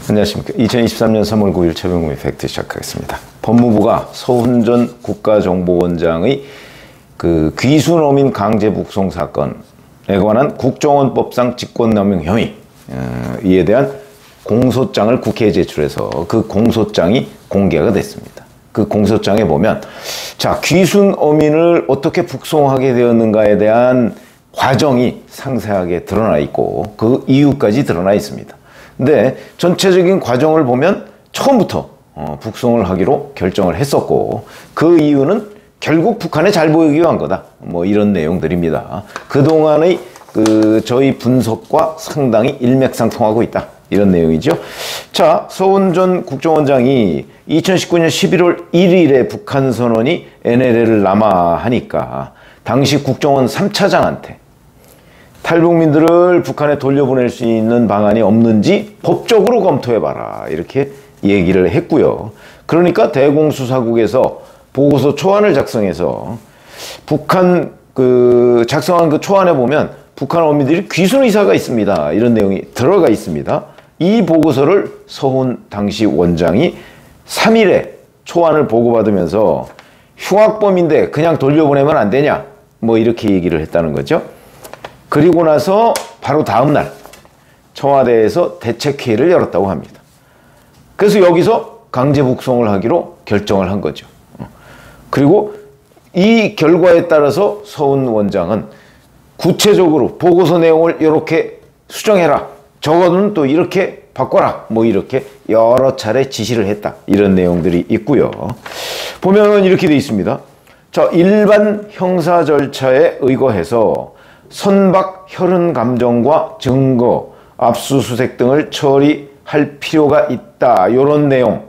안녕하십니까. 2023년 3월 9일 최병국의 팩트 시작하겠습니다. 법무부가 서훈전 국가정보원장의 그 귀순어민 강제 북송 사건에 관한 국정원법상 직권남용 혐의 이에 대한 공소장을 국회에 제출해서 그 공소장이 공개가 됐습니다. 그 공소장에 보면 자, 귀순어민을 어떻게 북송하게 되었는가에 대한 과정이 상세하게 드러나 있고 그 이유까지 드러나 있습니다. 근데 전체적인 과정을 보면 처음부터 북송을 하기로 결정을 했었고 그 이유는 결국 북한에 잘 보이기 위한 거다. 뭐 이런 내용들입니다. 그동안의 저희 분석과 상당히 일맥상통하고 있다. 이런 내용이죠. 자, 서훈 전 국정원장이 2019년 11월 1일에 북한 선언이 NLL을 남하하니까 당시 국정원 3차장한테 탈북민들을 북한에 돌려보낼 수 있는 방안이 없는지 법적으로 검토해봐라 이렇게 얘기를 했고요. 그러니까 대공수사국에서 보고서 초안을 작성해서 북한 작성한 그 초안에 보면 북한 어민들이 귀순 의사가 있습니다. 이런 내용이 들어가 있습니다. 이 보고서를 서훈 당시 원장이 3일에 초안을 보고받으면서 흉악범인데 그냥 돌려보내면 안 되냐 뭐 이렇게 얘기를 했다는 거죠. 그리고 나서 바로 다음 날 청와대에서 대책회의를 열었다고 합니다. 그래서 여기서 강제 북송을 하기로 결정을 한 거죠. 그리고 이 결과에 따라서 서훈 원장은 구체적으로 보고서 내용을 이렇게 수정해라. 저거는 또 이렇게 바꿔라. 뭐 이렇게 여러 차례 지시를 했다. 이런 내용들이 있고요. 보면은 이렇게 돼 있습니다. 자, 일반 형사 절차에 의거해서 선박 혈흔 감정과 증거, 압수수색 등을 처리할 필요가 있다. 이런 내용.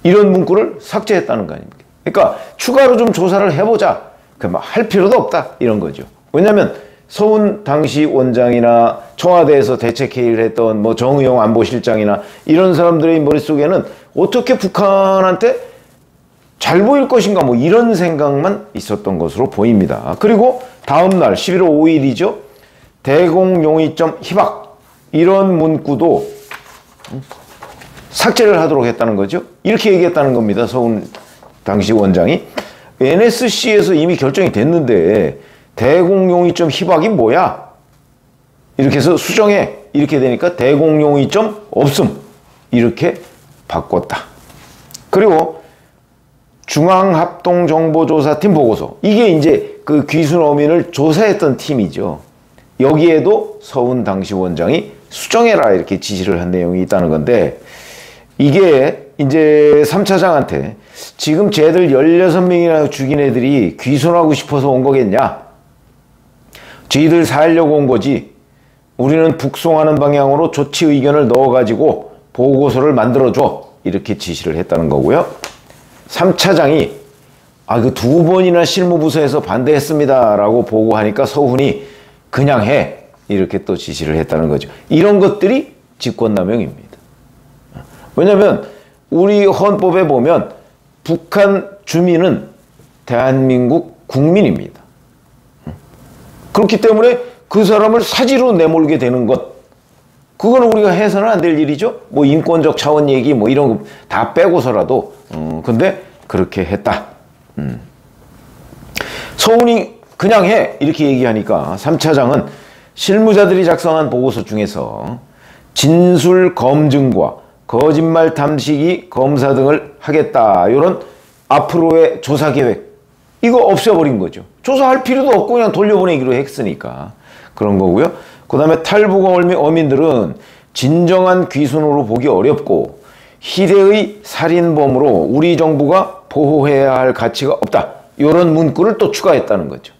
이런 문구를 삭제했다는 거 아닙니까? 그러니까 추가로 좀 조사를 해보자. 할 필요도 없다. 이런 거죠. 왜냐하면 서훈 당시 원장이나 청와대에서 대책회의를 했던 뭐 정의용 안보실장이나 이런 사람들의 머릿속에는 어떻게 북한한테 잘 보일 것인가 뭐 이런 생각만 있었던 것으로 보입니다. 그리고 다음 날 11월 5일이죠. 대공용의점 희박 이런 문구도 삭제를 하도록 했다는 거죠. 이렇게 얘기했다는 겁니다. 서훈 당시 원장이. NSC에서 이미 결정이 됐는데 대공용의점 희박이 뭐야? 이렇게 해서 수정해. 이렇게 되니까 대공용의점 없음. 이렇게 바꿨다. 그리고 중앙합동정보조사팀 보고서. 이게 이제 그 귀순 어민을 조사했던 팀이죠. 여기에도 서훈 당시 원장이 수정해라 이렇게 지시를 한 내용이 있다는 건데 이게 이제 3차장한테 지금 쟤들 16명이나 죽인 애들이 귀순하고 싶어서 온 거겠냐? 저희들 살려고 온 거지. 우리는 북송하는 방향으로 조치 의견을 넣어가지고 보고서를 만들어줘. 이렇게 지시를 했다는 거고요. 3차장이 그 2번이나 실무부서에서 반대했습니다 라고 보고하니까 서훈이 그냥 해 이렇게 또 지시를 했다는 거죠. 이런 것들이 직권남용입니다. 왜냐하면 우리 헌법에 보면 북한 주민은 대한민국 국민입니다. 그렇기 때문에 그 사람을 사지로 내몰게 되는 것 그거는 우리가 해서는 안 될 일이죠. 뭐 인권적 차원 얘기 뭐 이런 거 다 빼고서라도 근데 그렇게 했다. 서훈이 그냥 해 이렇게 얘기하니까 3차장은 실무자들이 작성한 보고서 중에서 진술 검증과 거짓말 탐지기 검사 등을 하겠다. 이런 앞으로의 조사 계획 이거 없애버린 거죠. 조사할 필요도 없고 그냥 돌려보내기로 했으니까 그런 거고요. 그 다음에 탈북 어민들은 진정한 귀순으로 보기 어렵고 희대의 살인범으로 우리 정부가 보호해야 할 가치가 없다. 이런 문구를 또 추가했다는 거죠.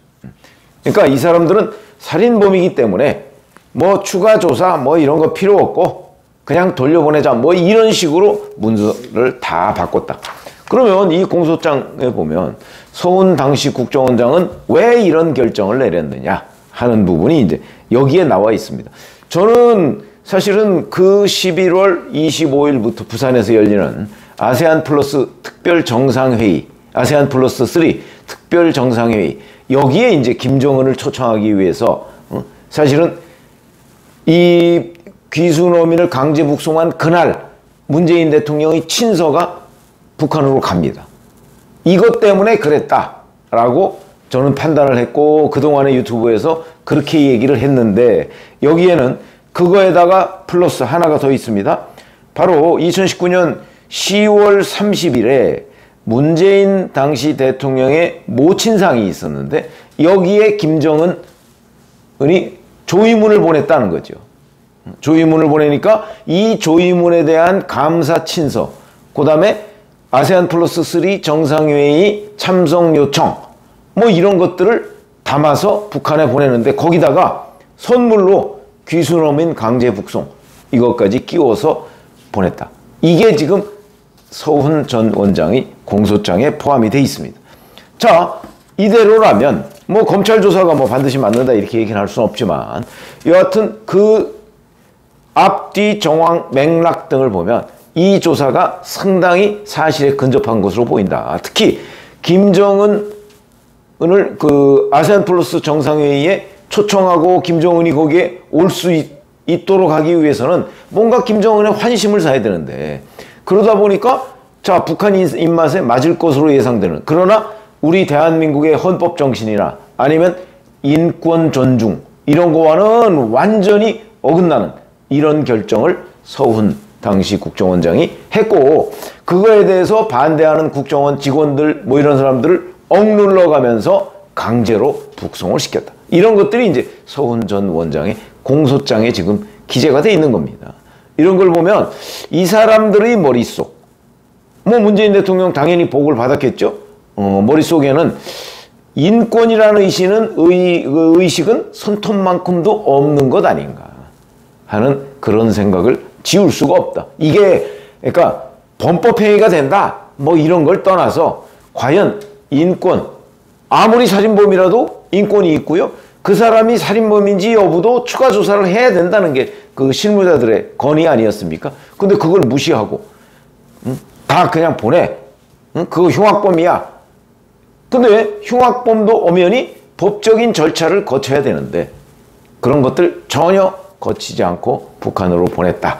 그러니까 이 사람들은 살인범이기 때문에 뭐 추가 조사 뭐 이런 거 필요 없고 그냥 돌려보내자 뭐 이런 식으로 문서를 다 바꿨다. 그러면 이 공소장에 보면 서훈 당시 국정원장은 왜 이런 결정을 내렸느냐 하는 부분이 이제 여기에 나와 있습니다. 저는 사실은 그 11월 25일부터 부산에서 열리는 아세안 플러스 특별 정상회의, 아세안 플러스 3 특별 정상회의 여기에 이제 김정은을 초청하기 위해서 사실은 이 귀순어민을 강제 북송한 그날 문재인 대통령의 친서가 북한으로 갑니다. 이것 때문에 그랬다라고 저는 판단을 했고 그동안의 유튜브에서 그렇게 얘기를 했는데 여기에는 그거에다가 플러스 하나가 더 있습니다. 바로 2019년 10월 30일에 문재인 당시 대통령의 모친상이 있었는데 여기에 김정은이 조의문을 보냈다는 거죠. 조의문을 보내니까 이 조의문에 대한 감사 친서, 그 다음에 아세안 플러스 3 정상회의 참석 요청, 뭐 이런 것들을 담아서 북한에 보내는데 거기다가 선물로 귀순어민 강제 북송 이것까지 끼워서 보냈다. 이게 지금 서훈 전 원장의 공소장에 포함이 돼 있습니다. 자, 이대로라면 뭐 검찰 조사가 뭐 반드시 맞는다 이렇게 얘기는 할 수는 없지만 여하튼 그 앞뒤 정황 맥락 등을 보면 이 조사가 상당히 사실에 근접한 것으로 보인다. 특히 김정은을 그 아세안 플러스 정상회의에 초청하고 김정은이 거기에 올 수 있도록 하기 위해서는 뭔가 김정은의 환심을 사야 되는데 그러다 보니까 자 북한 입맛에 맞을 것으로 예상되는, 그러나 우리 대한민국의 헌법 정신이나 아니면 인권 존중 이런 거와는 완전히 어긋나는 이런 결정을 서훈 당시 국정원장이 했고 그거에 대해서 반대하는 국정원 직원들 뭐 이런 사람들을 억눌러가면서 강제로 북송을 시켰다. 이런 것들이 이제 서훈 전 원장의 공소장에 지금 기재가 돼 있는 겁니다. 이런 걸 보면 이 사람들의 머릿속, 뭐 문재인 대통령 당연히 복을 받았겠죠. 머릿속에는 인권이라는 의식은 손톱만큼도 없는 것 아닌가 하는 그런 생각을 지울 수가 없다. 이게 그러니까 범법행위가 된다 뭐 이런 걸 떠나서 과연 인권, 아무리 살인범이라도 인권이 있고요. 그 사람이 살인범인지 여부도 추가 조사를 해야 된다는 게 그 실무자들의 건의 아니었습니까? 근데 그걸 무시하고 다 그냥 보내. 그거 흉악범이야. 근데 왜 흉악범도 엄연히 법적인 절차를 거쳐야 되는데 그런 것들 전혀 거치지 않고 북한으로 보냈다.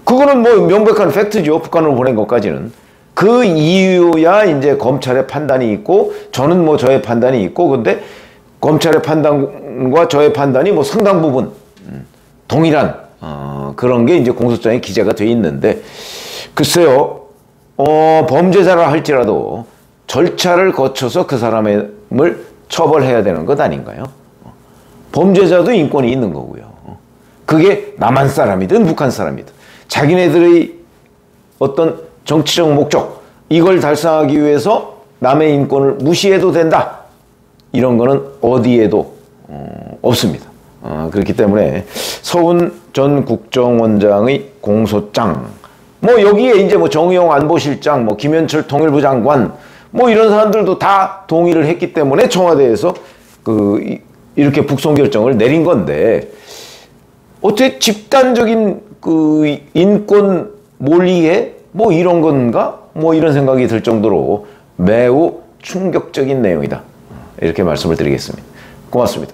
그거는 뭐 명백한 팩트죠. 북한으로 보낸 것까지는. 그 이유야 이제 검찰의 판단이 있고 저는 뭐 저의 판단이 있고 근데 검찰의 판단과 저의 판단이 뭐 상당 부분 동일한 그런 게 이제 공소장에 기재가 돼 있는데 글쎄요. 범죄자라 할지라도 절차를 거쳐서 그 사람을 처벌해야 되는 것 아닌가요? 범죄자도 인권이 있는 거고요. 그게 남한 사람이든 북한 사람이든 자기네들의 어떤 정치적 목적 이걸 달성하기 위해서 남의 인권을 무시해도 된다. 이런 거는 어디에도 없습니다. 그렇기 때문에 서훈 전 국정원장의 공소장 뭐 여기에 이제 뭐 정의용 안보실장 뭐 김현철 통일부 장관 뭐 이런 사람들도 다 동의를 했기 때문에 청와대에서 이렇게 북송 결정을 내린 건데 어떻게 집단적인 그 인권 몰이해 뭐 이런 건가? 뭐 이런 생각이 들 정도로 매우 충격적인 내용이다. 이렇게 말씀을 드리겠습니다. 고맙습니다.